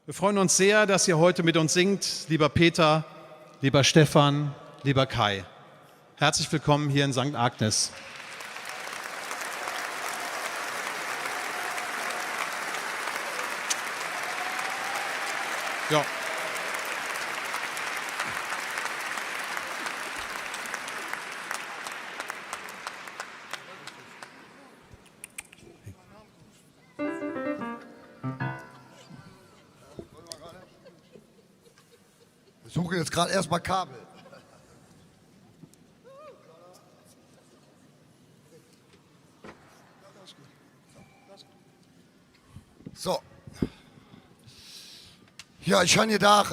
Wir freuen uns sehr, dass ihr heute mit uns singt, lieber Peter, lieber Stefan, lieber Kai. Herzlich willkommen hier in St. Agnes. Ja. Ich suche jetzt gerade erstmal Kabel. So. Ja, ich habe gedacht,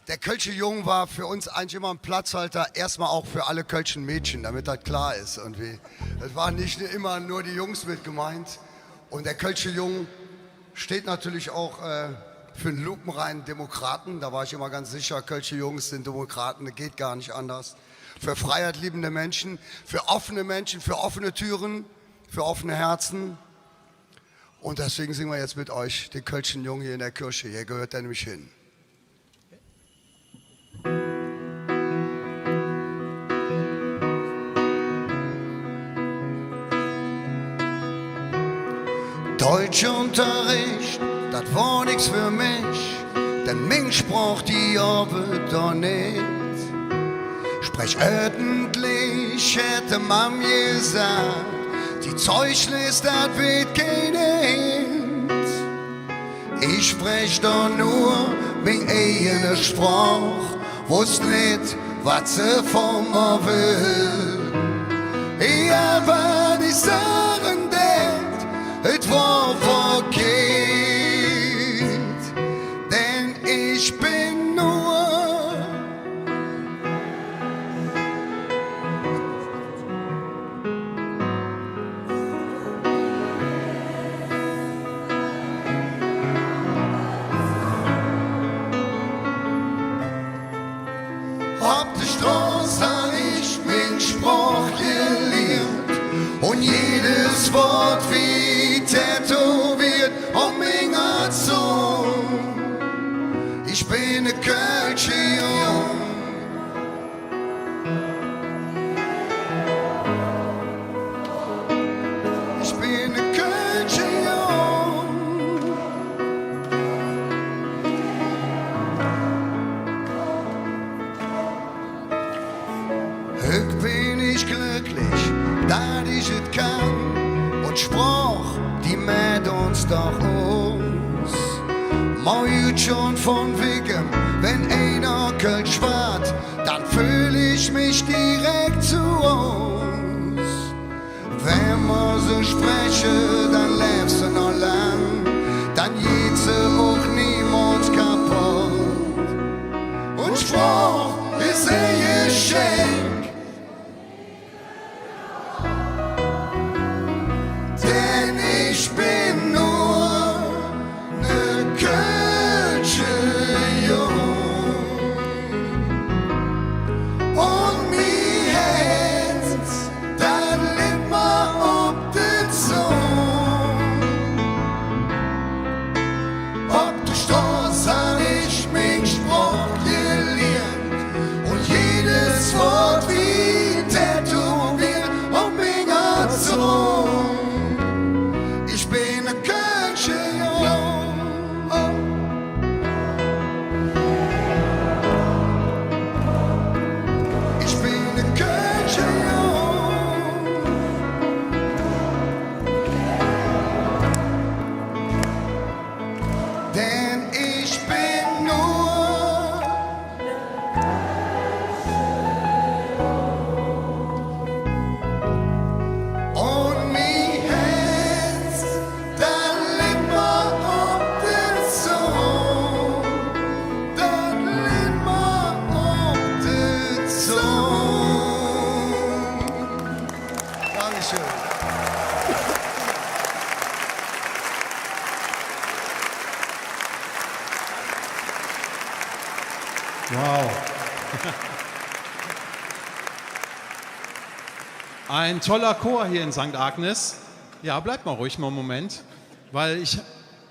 der Kölsche Jung war für uns eigentlich immer ein Platzhalter, erstmal auch für alle Kölschen Mädchen, damit das klar ist irgendwie. Es waren nicht immer nur die Jungs mit gemeint. Und der Kölsche Jung steht natürlich auch für einen lupenreinen Demokraten. Da war ich immer ganz sicher, Kölsche Jungs sind Demokraten, das geht gar nicht anders. Für freiheitliebende Menschen, für offene Türen, für offene Herzen. Und deswegen singen wir jetzt mit euch den Kölschen Jungen hier in der Kirche. Hier gehört er nämlich hin. Deutschunterricht, das war nix für mich, denn mein Spruch, die arbeitet doch nicht. Sprech öffentlich, hätte man gesagt, die Zeugnis, das wird keine Hint. Ich sprech doch nur mein eigener Spruch, wusst nicht, was sie von mir will. Ich aber die Sachen denkt, es war verkehrt, denn ich bin nur auf der Straße hab ich mein Spruch gelernt und jedes Wort wie tätowiert um mich Zunge. Ich bin ne Kölsche Jung. Ich bin ne Kölsche Jung. Höck bin ich glücklich, dass ich es kann und sprach, die mäht uns doch aus. Mal schon von wegen, wenn einer Kölsch wart, dann fühl ich mich direkt zu uns. Wenn man so spreche, dann lebst du noch lang, dann geht sie auch niemand kaputt. Und sprach ist ein Geschenk, denn ich bin nur ne Kölsche Jung. Und mi Herz, das liegt mal ob den Zung. Ob der Straße hab ich mich Spruch gelernt und jedes Wort wie tätowiert um mich Zung. Ich bin ein Kölsche Jung. Ich bin ein Kölsche Jung. Denn ich bin nur und mi Herz, dann liegt mal auf den Zung, dann liegt mal auf den Zung. Dankeschön. Wow. Ein toller Chor hier in St. Agnes. Ja, bleibt mal ruhig mal einen Moment, weil ich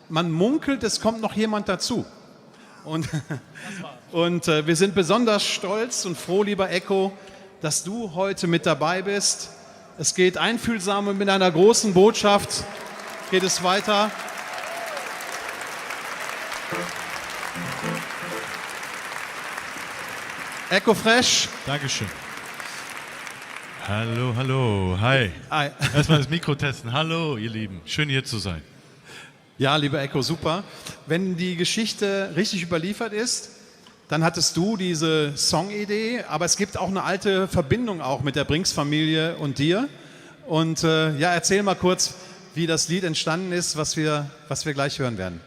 man munkelt, es kommt noch jemand dazu. Und wir sind besonders stolz und froh, lieber Echo, dass du heute mit dabei bist. Es geht einfühlsam und mit einer großen Botschaft geht es weiter. Echo Fresh. Dankeschön. Hallo, hallo, hi. Hi. Erstmal das Mikro testen. Hallo, ihr Lieben. Schön hier zu sein. Ja, lieber Echo, super. Wenn die Geschichte richtig überliefert ist, dann hattest du diese Songidee, aber es gibt auch eine alte Verbindung auch mit der Brinks-Familie und dir. Und ja, erzähl mal kurz, wie das Lied entstanden ist, was wir gleich hören werden.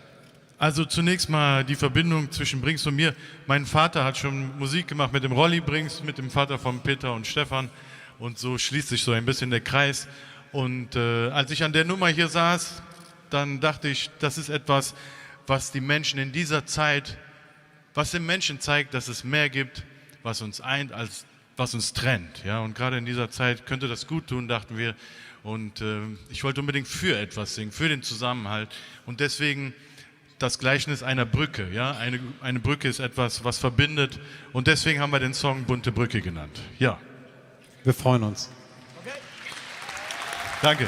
Also zunächst mal die Verbindung zwischen Brinks und mir. Mein Vater hat schon Musik gemacht mit dem Rolli Brinks, mit dem Vater von Peter und Stefan. Und so schließt sich so ein bisschen der Kreis. Und als ich an der Nummer hier saß, dann dachte ich, das ist etwas, was die Menschen in dieser Zeit, was den Menschen zeigt, dass es mehr gibt, was uns eint, als was uns trennt. Ja? Und gerade in dieser Zeit könnte das gut tun, dachten wir. Und ich wollte unbedingt für etwas singen, für den Zusammenhalt. Und deswegen das Gleichnis einer Brücke. Ja? Eine Brücke ist etwas, was verbindet. Und deswegen haben wir den Song Bunte Brücke genannt. Ja. Wir freuen uns. Okay. Danke.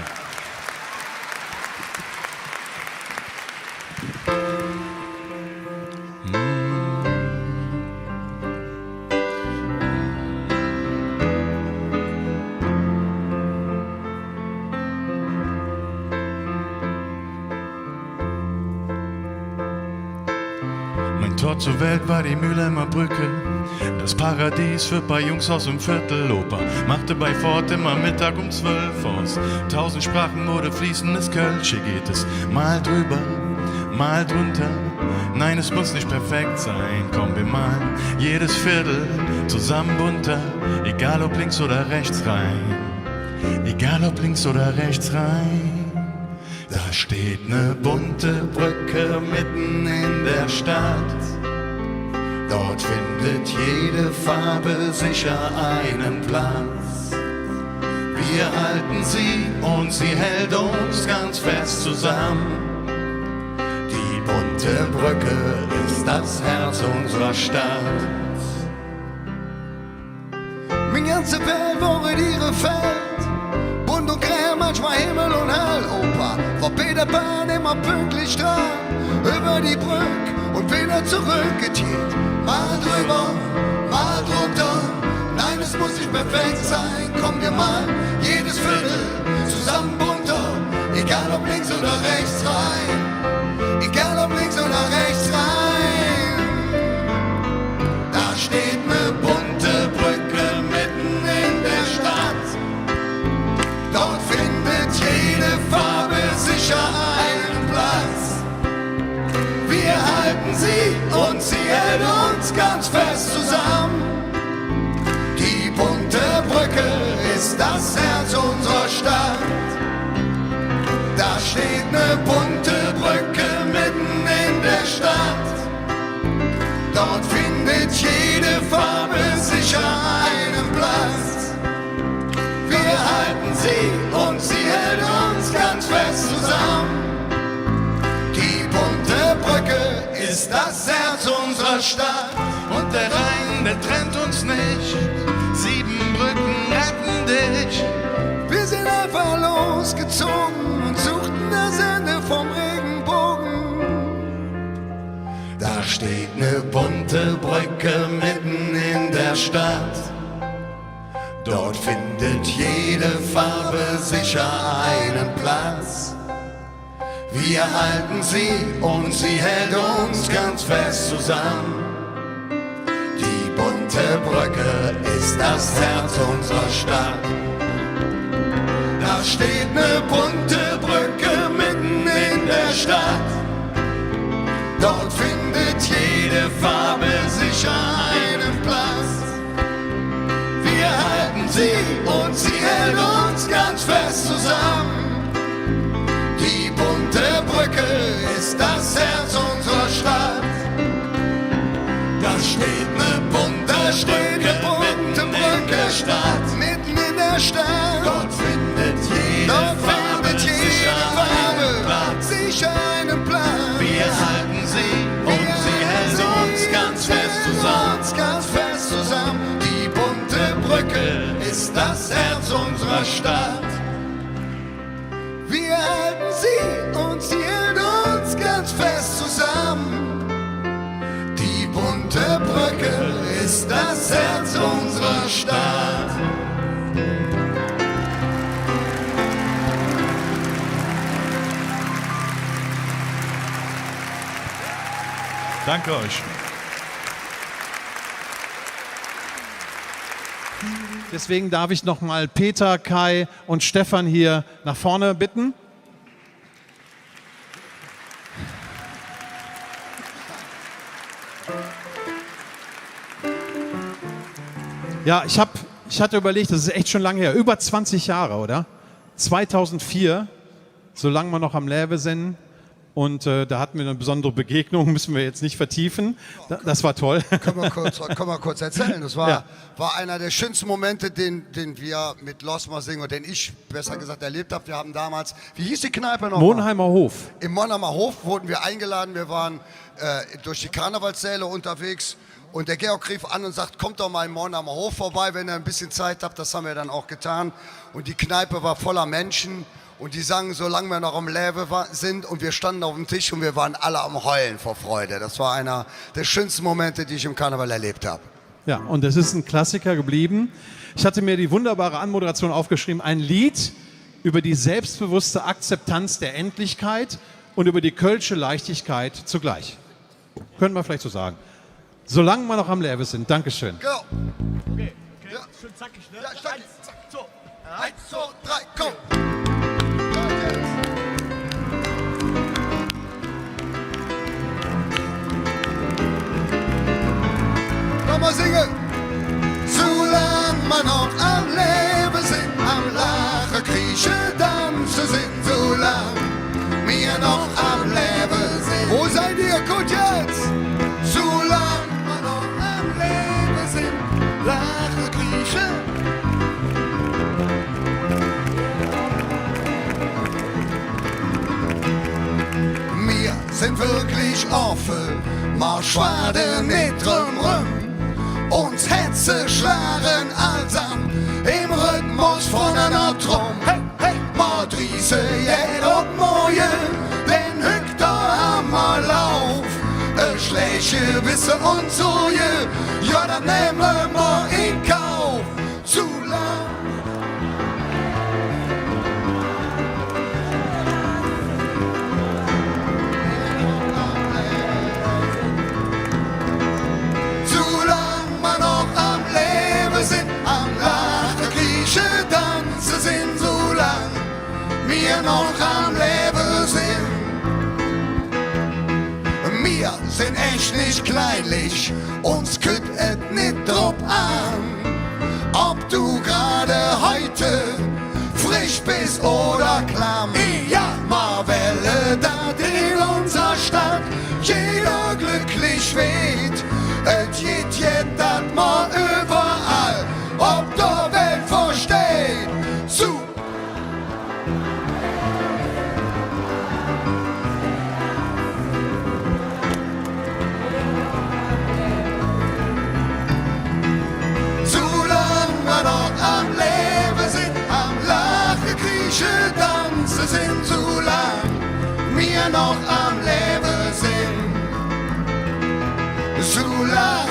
Mein Tor zur Welt war die Mülheimer Brücke, das Paradies für paar Jungs aus dem Viertel. Opa machte bei Ford immer Mittag um 12 aus. 1000 Sprachen wurde fließendes Kölsch. Hier geht es mal drüber, mal drunter. Nein, es muss nicht perfekt sein. Komm, wir malen jedes Viertel zusammen bunter. Egal ob links oder rechts rein. Egal ob links oder rechts rein. Da steht ne bunte Brücke mitten in der Stadt. Dort findet jede Farbe sicher einen Platz. Wir halten sie und sie hält uns ganz fest zusammen. Die bunte Brücke ist das Herz unserer Stadt. Meine ganze Welt, worin ihre Feld, bunt und grell, manchmal Himmel und Hell. Opa war Peter Pan immer pünktlich dran, über die Brücke und wieder zurückgetiert. Mal drüber, mal drunter, nein, es muss nicht perfekt sein. Komm, wir mal jedes Viertel zusammen bunter, egal ob links oder rechts rein, egal ob links oder rechts rein. Da steht ne bunte Brücke mitten in der Stadt. Dort findet jede Farbe sicher einen Platz. Wir halten sie und sie hält uns ganz fest zusammen. Die bunte Brücke ist das Herz unserer Stadt. Da steht ne bunte Brücke mitten in der Stadt. Dort findet jede Farbe sicher einen Platz. Wir halten sie und sie hält uns ganz fest zusammen. Die bunte Brücke ist das Herz unserer Stadt. Und der Rhein, der trennt uns nicht. 7 Brücken retten dich. Wir sind einfach losgezogen und suchten das Ende vom Regenbogen. Da steht ne bunte Brücke mitten in der Stadt. Dort findet jede Farbe sicher einen Platz. Wir halten sie und sie hält uns ganz fest zusammen. Die bunte Brücke ist das Herz unserer Stadt. Da steht ne bunte Brücke mitten in der Stadt. Dort findet jede Farbe sicher einen Platz. Wir halten sie und sie hält uns ganz fest zusammen. Die bunte Brücke ist das Herz unserer Stadt. Da steht ne bunte Brücke mitten in der Stadt. Mitten in der Stadt. Dort findet jede Farbe sicher einen Platz. Sicher einen Platz. das Herz unserer Stadt. Wir halten sie und ziehen uns ganz fest zusammen. Die bunte Brücke ist das Herz unserer Stadt. Danke euch. Deswegen darf ich noch mal Peter, Kai und Stefan hier nach vorne bitten. Ja, ich hatte überlegt, das ist echt schon lange her, über 20 Jahre, oder? 2004, solange wir noch am Läwe sind. Und da hatten wir eine besondere Begegnung, müssen wir jetzt nicht vertiefen. Das war toll. Können wir kurz erzählen. Das war einer der schönsten Momente, den wir mit Losmer singen und den ich, besser gesagt, erlebt habe. Wir haben damals, wie hieß die Kneipe noch? Monheimer Hof. Im Monheimer Hof wurden wir eingeladen. Wir waren durch die Karnevalssäle unterwegs. Und der Georg rief an und sagt, kommt doch mal im Monheimer Hof vorbei, wenn ihr ein bisschen Zeit habt. Das haben wir dann auch getan. Und die Kneipe war voller Menschen. Und die sangen, solange wir noch am Läwe sind, und wir standen auf dem Tisch und wir waren alle am Heulen vor Freude. Das war einer der schönsten Momente, die ich im Karneval erlebt habe. Ja, und es ist ein Klassiker geblieben. Ich hatte mir die wunderbare Anmoderation aufgeschrieben, ein Lied über die selbstbewusste Akzeptanz der Endlichkeit und über die kölsche Leichtigkeit zugleich. Können wir vielleicht so sagen. Solange wir noch am Läwe sind. Dankeschön. Genau. Okay. Ja. Schön zackig, ne? Ja, zackig. Zack, so. 1, 2, 3, komm! Komm mal singen! Solange wir noch am Leben sind, am Lachen, Kriechen, Tanzen sind, solange wir noch am Leben sind. Wo seid ihr? Gut jetzt! Solange wir noch am Leben sind, Lachen, Kriechen. Wir sind wirklich offen, mal schwaden nicht drumrum. Uns Hetze schlagen allsam im Rhythmus von einer Drum. Hey, hey, mal driese jeder Morgen, den Hück da einmal auf. Schläche wisse und Soje, ja, das nehmen wir in Kauf. Zu lang. Wir noch am Leben sind. Wir sind echt nicht kleinlich, uns kütt et nicht drauf an. Ob du gerade heute frisch bist oder klamm. Ja, mal Welle, da in unserer Stadt jeder glücklich weht. Et geht dat mal überall, ob der Welt versteht. Zu am Leben sind, am Lachen, Kriechen, Tanzen sind, solang wir noch am Leben sind. Solang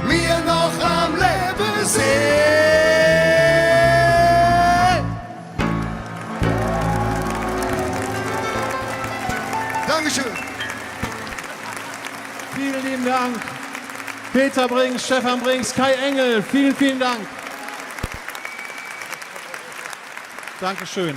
wir noch am Leben sind. Dankeschön. Vielen lieben Dank. Peter Brinks, Stefan Brinks, Kai Engel, vielen, vielen Dank. Dankeschön.